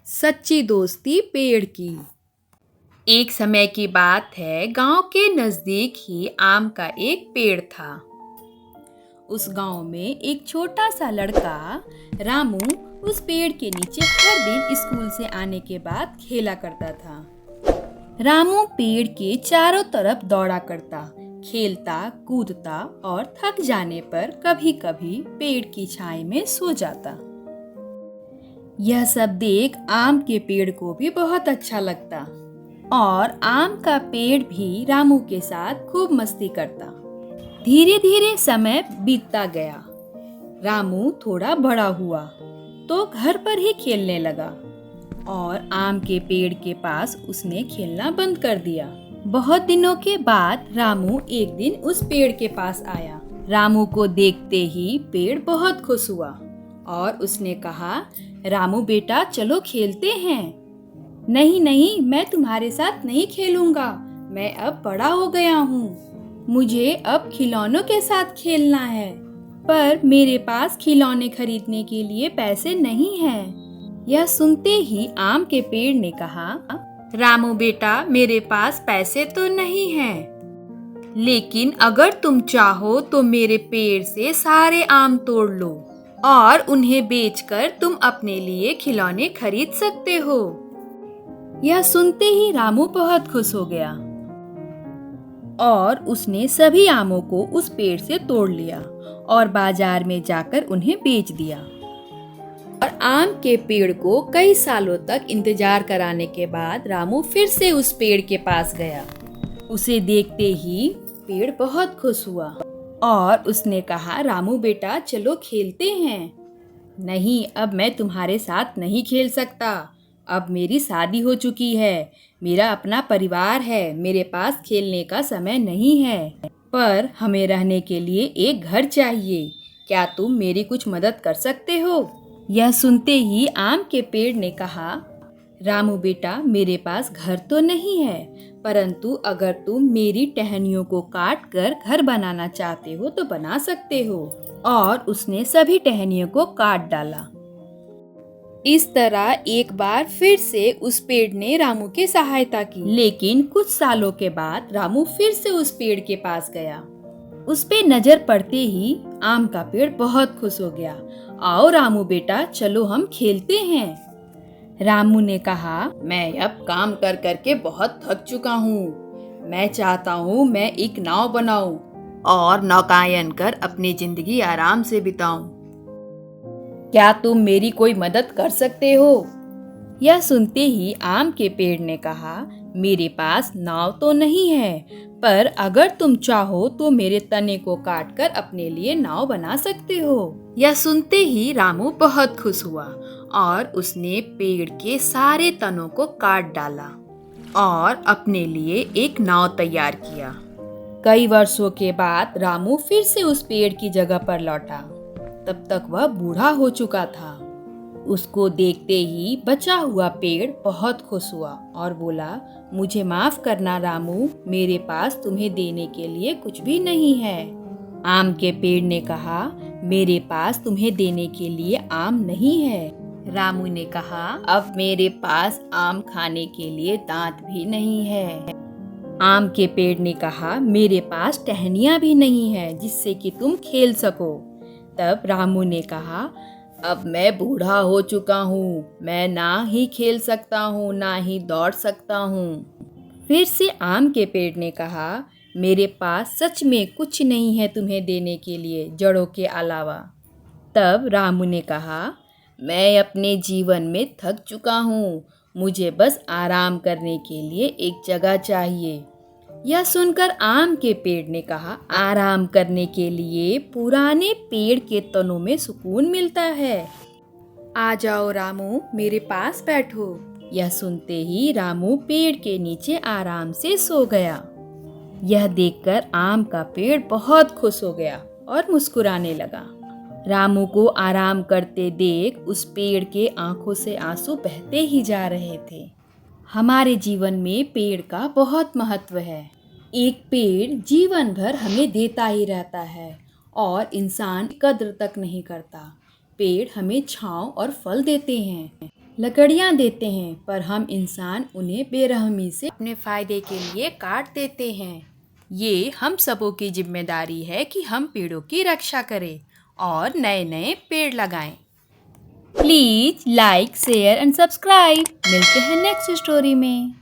सच्ची दोस्ती पेड़ की। एक समय की बात है, गांव के नजदीक ही आम का एक पेड़ था। उस गांव में एक छोटा सा लड़का रामू उस पेड़ के नीचे हर दिन स्कूल से आने के बाद खेला करता था। रामू पेड़ के चारों तरफ दौड़ा करता, खेलता कूदता और थक जाने पर कभी कभी पेड़ की छाई में सो जाता। यह सब देख आम के पेड़ को भी बहुत अच्छा लगता और आम का पेड़ भी रामू के साथ खूब मस्ती करता। धीरे धीरे समय बीतता गया। रामू थोड़ा बड़ा हुआ तो घर पर ही खेलने लगा और आम के पेड़ के पास उसने खेलना बंद कर दिया। बहुत दिनों के बाद रामू एक दिन उस पेड़ के पास आया। रामू को देखते ही पेड़ बहुत खुश हुआ और उसने कहा, रामू बेटा चलो खेलते हैं। नहीं नहीं, मैं तुम्हारे साथ नहीं खेलूंगा, मैं अब बड़ा हो गया हूँ, मुझे अब खिलौनों के साथ खेलना है, पर मेरे पास खिलौने खरीदने के लिए पैसे नहीं हैं। यह सुनते ही आम के पेड़ ने कहा, रामू बेटा मेरे पास पैसे तो नहीं हैं, लेकिन अगर तुम चाहो तो मेरे पेड़ से सारे आम तोड़ लो और उन्हें बेचकर तुम अपने लिए खिलौने खरीद सकते हो। यह सुनते ही रामू बहुत खुश हो गया और उसने सभी आमों को उस पेड़ से तोड़ लिया और बाजार में जाकर उन्हें बेच दिया। और आम के पेड़ को कई सालों तक इंतजार कराने के बाद रामू फिर से उस पेड़ के पास गया। उसे देखते ही पेड़ बहुत खुश हुआ और उसने कहा, रामू बेटा चलो खेलते हैं। नहीं, अब मैं तुम्हारे साथ नहीं खेल सकता, अब मेरी शादी हो चुकी है, मेरा अपना परिवार है, मेरे पास खेलने का समय नहीं है, पर हमें रहने के लिए एक घर चाहिए, क्या तुम मेरी कुछ मदद कर सकते हो? यह सुनते ही आम के पेड़ ने कहा, रामू बेटा मेरे पास घर तो नहीं है, परंतु अगर तुम मेरी टहनियों को काट कर घर बनाना चाहते हो तो बना सकते हो। और उसने सभी टहनियों को काट डाला। इस तरह एक बार फिर से उस पेड़ ने रामू की सहायता की। लेकिन कुछ सालों के बाद रामू फिर से उस पेड़ के पास गया। उस पे नजर पड़ते ही आम का पेड़ बहुत खुश हो गया। आओ रामू बेटा चलो हम खेलते हैं। रामू ने कहा, मैं अब काम कर करके बहुत थक चुका हूँ, मैं चाहता हूँ मैं एक नाव बनाऊं और नौकायन कर अपनी जिंदगी आराम से बिताऊं। क्या तुम मेरी कोई मदद कर सकते हो? यह सुनते ही आम के पेड़ ने कहा, मेरे पास नाव तो नहीं है, पर अगर तुम चाहो तो मेरे तने को काट कर अपने लिए नाव बना सकते हो। यह सुनते ही रामू बहुत खुश हुआ और उसने पेड़ के सारे तनों को काट डाला और अपने लिए एक नाव तैयार किया। कई वर्षों के बाद रामू फिर से उस पेड़ की जगह पर लौटा। तब तक वह बूढ़ा हो चुका था। उसको देखते ही बचा हुआ पेड़ बहुत खुश हुआ और बोला, मुझे माफ करना रामू, मेरे पास तुम्हें देने के लिए कुछ भी नहीं है। आम के पेड़ ने कहा, मेरे पास तुम्हें देने के लिए आम नहीं है। रामू ने कहा, अब मेरे पास आम खाने के लिए दांत भी नहीं है। आम के पेड़ ने कहा, मेरे पास टहनियाँ भी नहीं है जिससे कि तुम खेल सको। तब रामू ने कहा, अब मैं बूढ़ा हो चुका हूँ, मैं ना ही खेल सकता हूँ ना ही दौड़ सकता हूँ। फिर से आम के पेड़ ने कहा, मेरे पास सच में कुछ नहीं है तुम्हें देने के लिए जड़ों के अलावा। तब रामू ने कहा, मैं अपने जीवन में थक चुका हूँ, मुझे बस आराम करने के लिए एक जगह चाहिए। यह सुनकर आम के पेड़ ने कहा, आराम करने के लिए पुराने पेड़ के तनों में सुकून मिलता है। आ जाओ रामू, मेरे पास बैठो। यह सुनते ही रामू पेड़ के नीचे आराम से सो गया। यह देखकर आम का पेड़ बहुत खुश हो गया और मुस्कुराने लगा। रामू को आराम करते देख उस पेड़ के आंखों से आंसू बहते ही जा रहे थे। हमारे जीवन में पेड़ का बहुत महत्व है। एक पेड़ जीवन भर हमें देता ही रहता है और इंसान कद्र तक नहीं करता। पेड़ हमें छांव और फल देते हैं। लकड़ियाँ देते हैं, पर हम इंसान उन्हें बेरहमी से अपने फ़ायदे के लिए काट देते हैं। ये हम सबों की जिम्मेदारी है कि हम पेड़ों की रक्षा करें और नए नए पेड़ लगाएं। Please like, share and subscribe. मिलते हैं नेक्स्ट स्टोरी में।